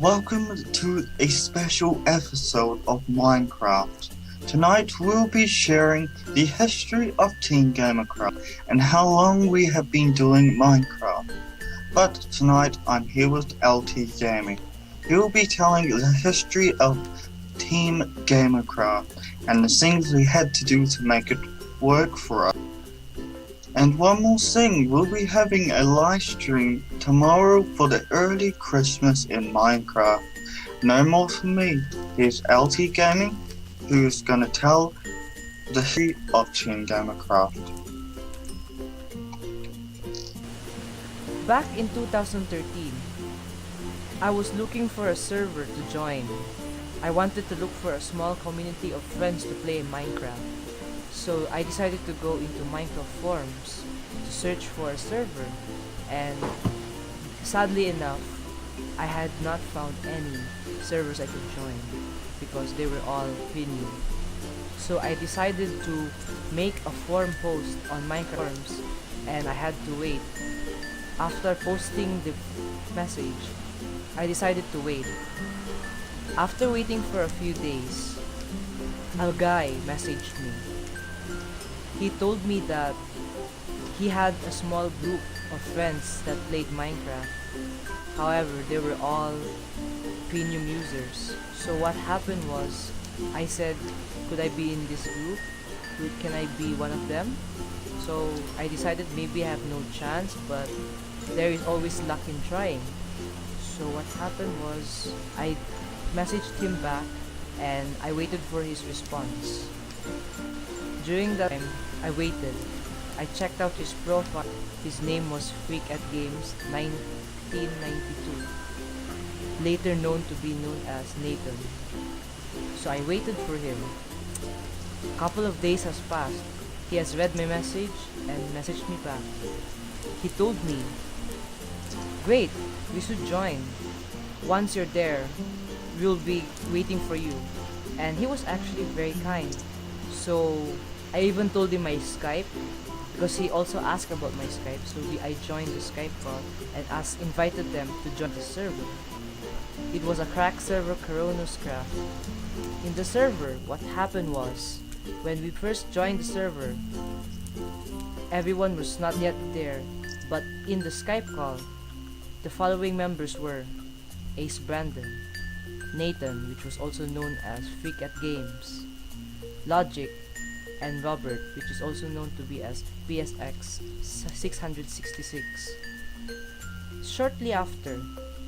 Welcome to a special episode of Minecraft. Tonight we'll be sharing the history of Team Gamercraft and how long we have been doing Minecraft. But tonight I'm here with LT Gaming. He will be telling the history of Team Gamercraft and the things we had to do to make it work for us. And one more thing, we'll be having a live stream tomorrow for the early Christmas in Minecraft. No more from me, here's LT Gaming, who's gonna tell the history of Team Gamercraft. Back in 2013, I was looking for a server to join. I wanted to look for a small community of friends to play Minecraft. So I decided to go into Minecraft forums to search for a server, and sadly enough, I had not found any servers I could join because they were all premium. So I decided to make a forum post on Minecraft forums, and I had to wait. After posting the message, I decided to wait. After waiting for a few days, a guy messaged me. He told me that he had a small group of friends that played Minecraft. However, they were all premium users. So what happened was, I said, could I be in this group? Can I be one of them? So I decided maybe I have no chance, but there is always luck in trying. So what happened was, I messaged him back and I waited for his response. During that time, I waited. I checked out his profile. His name was Freak at Games 1992, later known to be known as Nathan. So I waited for him. A couple of days has passed. He has read my message and messaged me back. He told me, "Great, we should join. Once you're there, we'll be waiting for you." And he was actually very kind. So I even told him my Skype because he also asked about my Skype. So I joined the Skype call and invited them to join the server. It was a crack server, Craft. In the server, what happened was, when we first joined the server, everyone was not yet there. But in the Skype call, the following members were Acebrandon, Nathan, which was also known as Freak at Games, Logic, and Robert, which is also known to be as PSX 666. Shortly after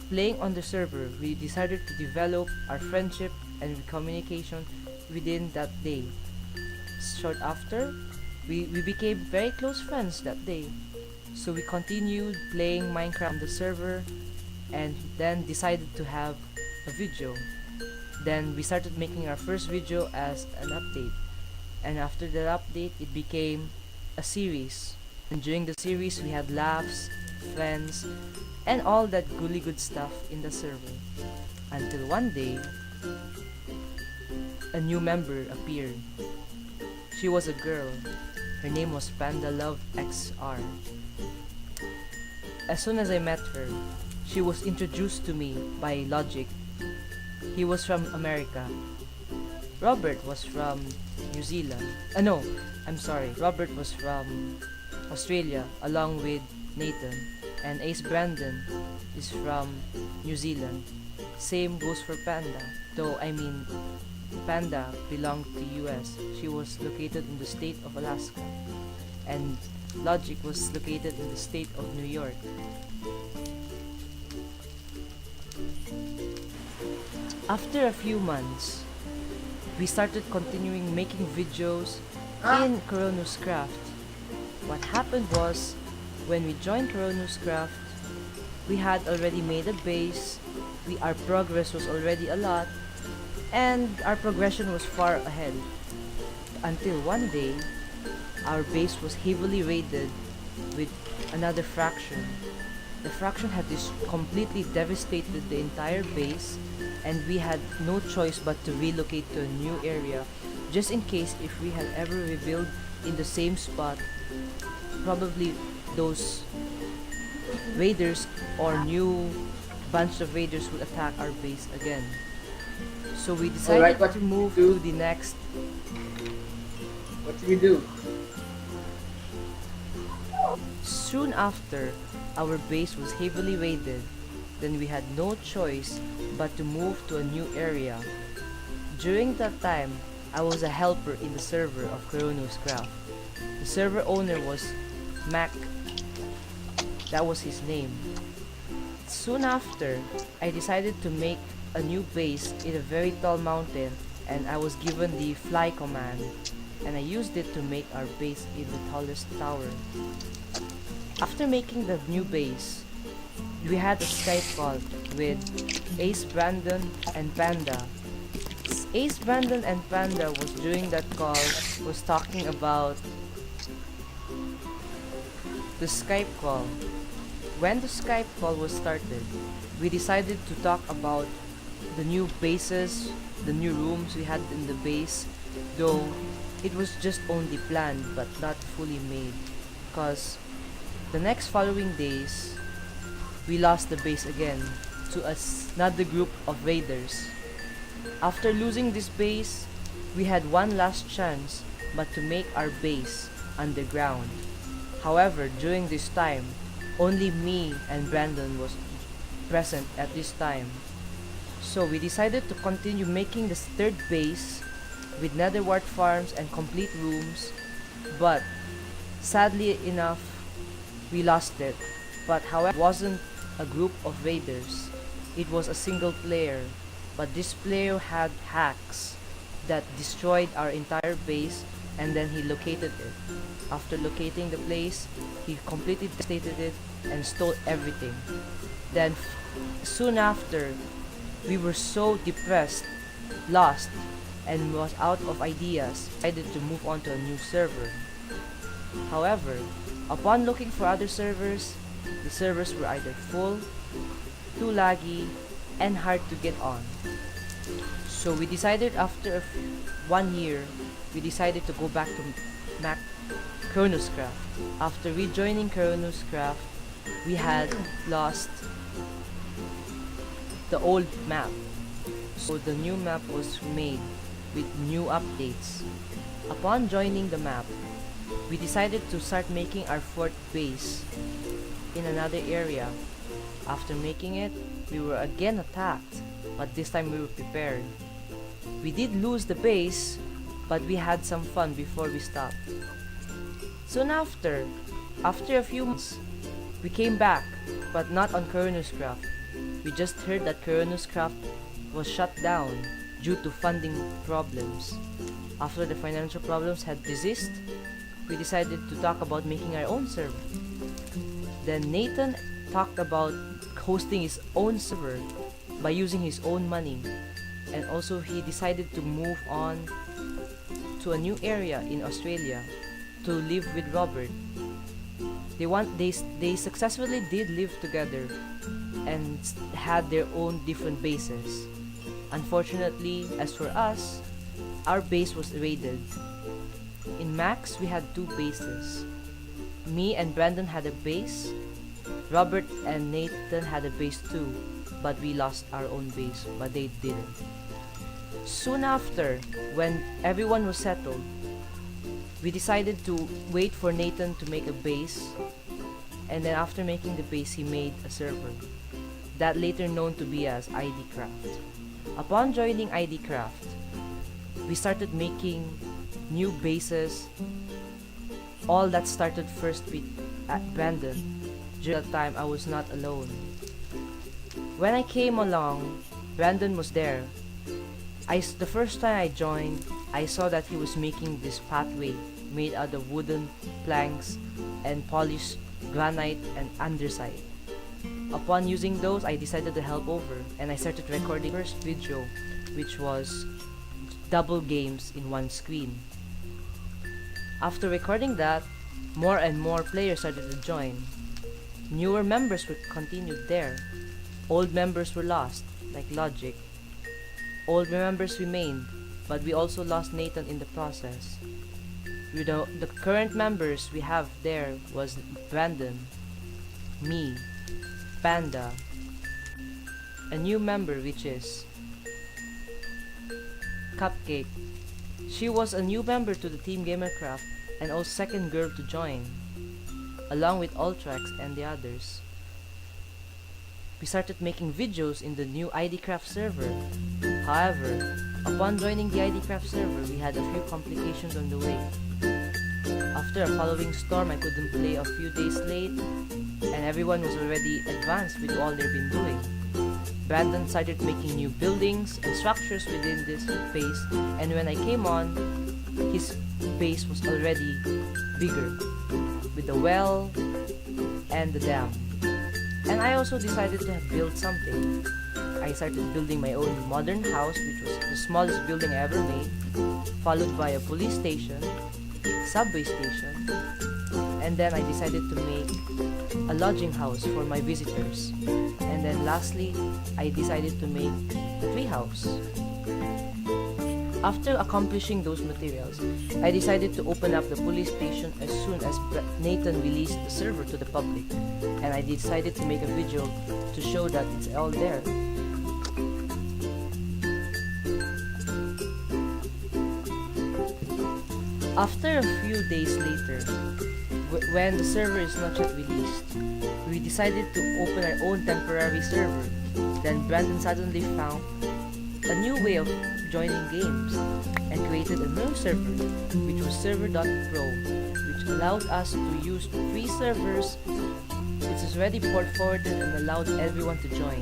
playing on the server, we decided to develop our friendship and communication within that day. Short after, we became very close friends that day. So we continued playing Minecraft on the server and then decided to have a video. Then we started making our first video as an update. And after that update, it became a series. And during the series, we had laughs, friends, and all that goody good stuff in the server. Until one day, a new member appeared. She was a girl. Her name was Panda Love XR. As soon as I met her, she was introduced to me by Logic. He was from America. Robert was from New Zealand. No, I'm sorry. Robert was from Australia along with Nathan. And Acebrandon is from New Zealand. Same goes for Panda. Though, Panda belonged to US. She was located in the state of Alaska. And Logic was located in the state of New York. After a few months, we started continuing making videos in Craft. What happened was, when we joined Craft, we had already made a base, our progress was already a lot, and our progression was far ahead. Until one day, our base was heavily raided with another faction. The faction had completely devastated the entire base, and we had no choice but to relocate to a new area, just in case if we had ever rebuilt in the same spot, probably those raiders or new bunch of raiders would attack our base again. So we Alright, decided what to should we move do? to the next. What should we do? Soon after, our base was heavily raided. Then we had no choice but to move to a new area. During that time, I was a helper in the server of Kronos Craft. The server owner was Mac. That was his name. Soon after, I decided to make a new base in a very tall mountain, and I was given the fly command, and I used it to make our base in the tallest tower. After making the new base, we had a Skype call with Acebrandon and Panda. Acebrandon and Panda was during that call was talking about the Skype call. When the Skype call was started, we decided to talk about the new bases, the new rooms we had in the base, though it was just only planned but not fully made, because the next following days, we lost the base again to another group of raiders. After losing this base, we had one last chance but to make our base underground. However, during this time, only me and Brandon was present at this time. So we decided to continue making the third base with netherwart farms and complete rooms, but sadly enough, we lost it. But however, it wasn't a group of raiders. It was a single player, but this player had hacks that destroyed our entire base, and then he located it. After locating the place, he completely devastated it and stole everything. Then soon after, we were so depressed, lost, and was out of ideas, decided to move on to a new server. However, upon looking for other servers, the servers were either full, too laggy, and hard to get on. So we decided after 1 year, we decided to go back to Kronos Craft. After rejoining Kronos Craft, we had lost the old map. So the new map was made with new updates. Upon joining the map, we decided to start making our fourth base in another area. After making it, we were again attacked, but this time we were prepared. We did lose the base, but we had some fun before we stopped. Soon after a few months, we came back, but not on Kronos Craft. We just heard that Kronos Craft was shut down due to funding problems. After the financial problems had ceased, we decided to talk about making our own server. Then Nathan talked about hosting his own server by using his own money, and also he decided to move on to a new area in Australia to live with Robert. They successfully did live together and had their own different bases. Unfortunately, as for us, our base was raided. In Max, we had 2 bases. Me and Brandon had a base. Robert and Nathan had a base too, but we lost our own base, but they didn't. Soon after, when everyone was settled, we decided to wait for Nathan to make a base, and then after making the base, he made a server, that later known to be as ID Craft. Upon joining ID Craft, we started making new bases. All that started first with Brandon. During that time, I was not alone. When I came along, Brandon was there. The first time I joined, I saw that he was making this pathway made out of wooden planks and polished granite and andesite. Upon using those, I decided to help over, and I started recording the first video, which was double games in one screen. After recording that, more and more players started to join. Newer members were continued there. Old members were lost, like Logic. Old members remained, but we also lost Nathan in the process. The current members we have there was Brandon, me, Panda, a new member, which is Cupcake. She was a new member to the Team Gamercraft and also second girl to join, along with Ultrax and the others. We started making videos in the new IDCraft server. However, upon joining the IDCraft server, we had a few complications on the way. After a following storm, I couldn't play a few days late, and everyone was already advanced with all they've been doing. Brandon started making new buildings and structures within this base, and when I came on, his base was already bigger, with the well and the dam. And I also decided to build something. I started building my own modern house, which was the smallest building I ever made, followed by a police station, subway station, and then I decided to make a lodging house for my visitors. And then lastly, I decided to make the tree house. After accomplishing those materials, I decided to open up the police station as soon as Nathan released the server to the public, and I decided to make a video to show that it's all there. After a few days later, when the server is not yet released, we decided to open our own temporary server. Then Brandon suddenly found a new way of joining games and created a new server, which was server.pro, which allowed us to use 3 servers. It is already port forwarded and allowed everyone to join.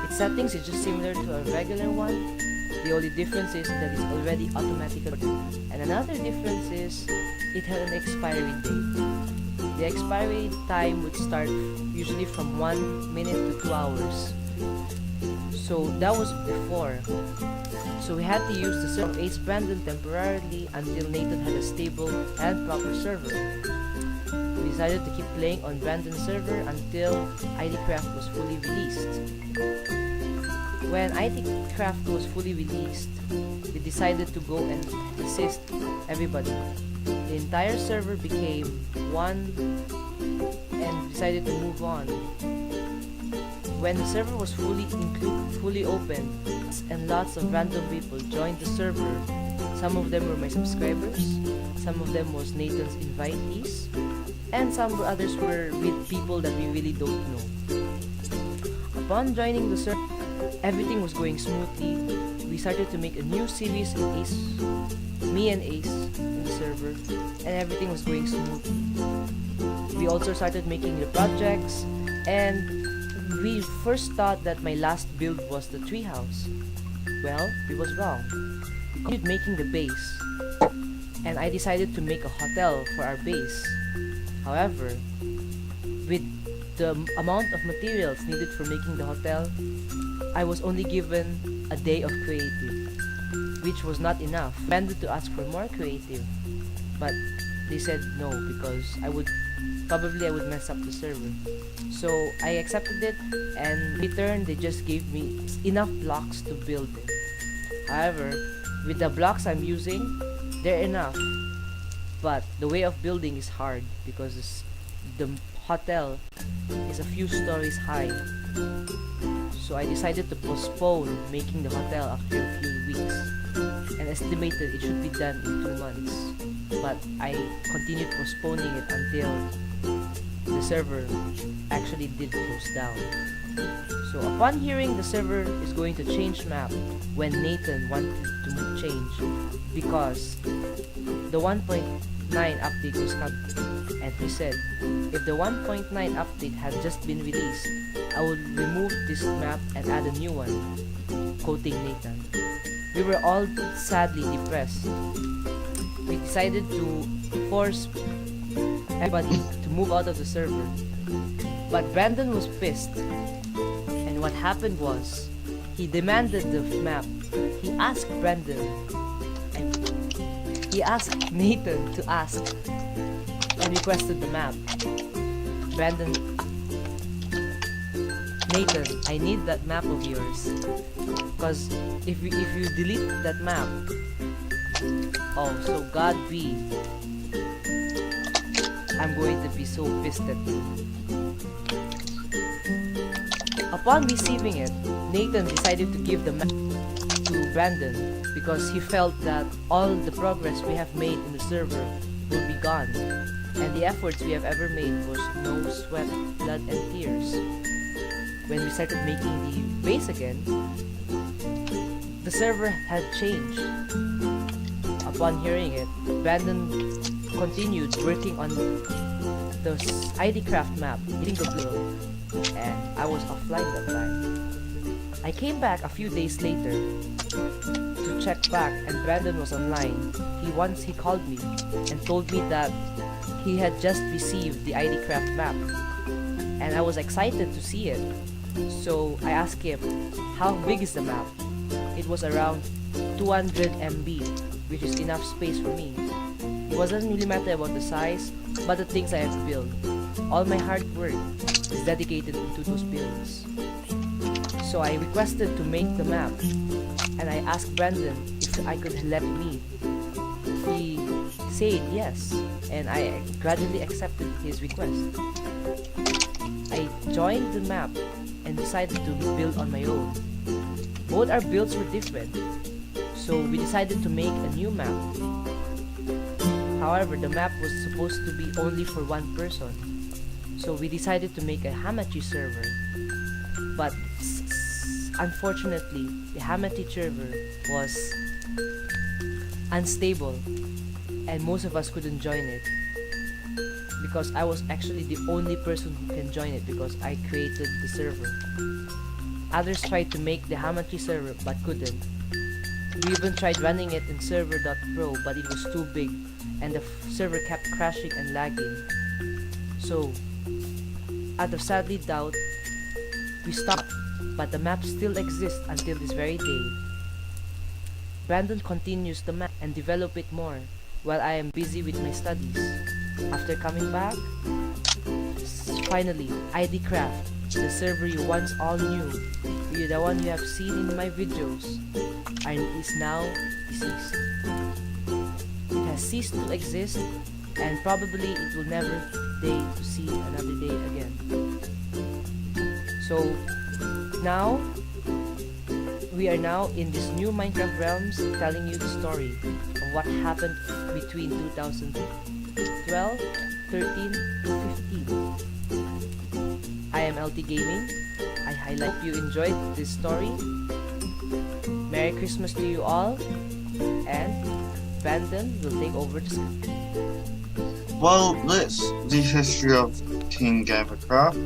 Its settings is just similar to a regular one. The only difference is that it's already automatically, and another difference is it had an expiry date. The expiry time would start usually from 1 minute to 2 hours. So that was before. So we had to use the server of Acebrandon temporarily until Nathan had a stable and proper server. We decided to keep playing on Brandon's server until IDCraft was fully released. When IDCraft was fully released, we decided to go and assist everybody. The entire server became one and decided to move on. When the server was fully open, and lots of random people joined the server. Some of them were my subscribers, some of them was Nathan's invitees, and some others were with people that we really don't know. Upon joining the server, everything was going smoothly. We started to make a new series in Ace, me and Ace in the server, and everything was going smoothly. We also started making the projects, and we first thought that my last build was the treehouse. Well, we was wrong. We continued making the base, and I decided to make a hotel for our base. However, with the amount of materials needed for making the hotel, I was only given a day of creative, which was not enough. I wanted to ask for more creative, but they said no because I would mess up the server. So I accepted it, and in return they just gave me enough blocks to build it. However, with the blocks I'm using, they're enough. But the way of building is hard because the hotel is a few stories high. So I decided to postpone making the hotel after a few weeks, and estimated it should be done in 2 months. But I continued postponing it until the server actually did close down. So upon hearing the server is going to change map when Nathan wanted to change because the 1.9 update was coming, and he said if the 1.9 update had just been released, I would remove this map and add a new one, quoting Nathan. We were all sadly depressed. We decided to force everybody to move out of the server. But Brandon was pissed. And what happened was, he demanded the map. He asked Brandon, and he asked Nathan to ask and requested the map. Brandon, Nathan, I need that map of yours. Because if you delete that map, oh, so God be, I'm going to be so pissed at you. Upon receiving it, Nathan decided to give the map to Brandon because he felt that all the progress we have made in the server will be gone, and the efforts we have ever made was no sweat, blood, and tears. When we started making the base again, the server had changed. Upon hearing it, Brandon continued working on the ID craft map, hitting the bill, and I was offline that time. I came back a few days later to check back, and Brandon was online. He called me and told me that he had just received the ID craft map, and I was excited to see it. So I asked him, how big is the map? It was around 200 MB, which is enough space for me. It wasn't really matter about the size, but the things I have built. All my hard work is dedicated into those builds. So I requested to make the map, and I asked Brandon if I could let me. He said yes, and I gradually accepted his request. I joined the map and decided to build on my own. Both our builds were different, so we decided to make a new map. However, the map was supposed to be only for one person, so we decided to make a Hamachi server. But unfortunately, the Hamachi server was unstable, and most of us couldn't join it because I was actually the only person who can join it because I created the server. Others tried to make the Hamachi server but couldn't. We even tried running it in server.pro, but it was too big and the server kept crashing and lagging. So, out of sadly doubt, we stopped, but the map still exists until this very day. Brandon continues the map and develop it more while I am busy with my studies. After coming back, finally, ID Craft, the server you once all knew, the one you have seen in my videos, is now deceased. It has ceased to exist, and probably it will never day to see another day again. So now we are now in this new Minecraft realms, telling you the story of what happened between 2012, 13 to 15. I am LT Gaming. I hope you enjoyed this story. Merry Christmas to you all, and Brandon will take over the script. Well, that's the history of Team Gamercraft,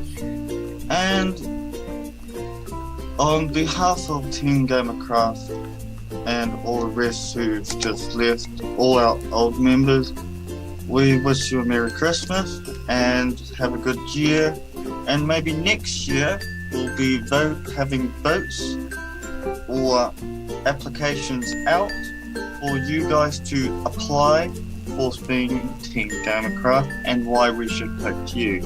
and on behalf of Team Gamercraft and all the rest who've just left, all our old members, we wish you a Merry Christmas and have a good year, and maybe next year we'll be having votes or applications out for you guys to apply for being Team Gamercraft and why we should pick you.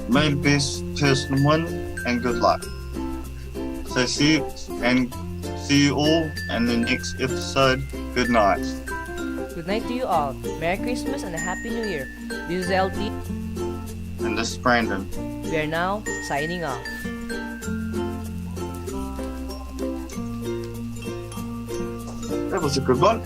May the best person win, and good luck. So see you all in the next episode. Good night. Good night to you all. Merry Christmas and a Happy New Year. This is LT. And this is Brandon. We are now signing off. That was a good one.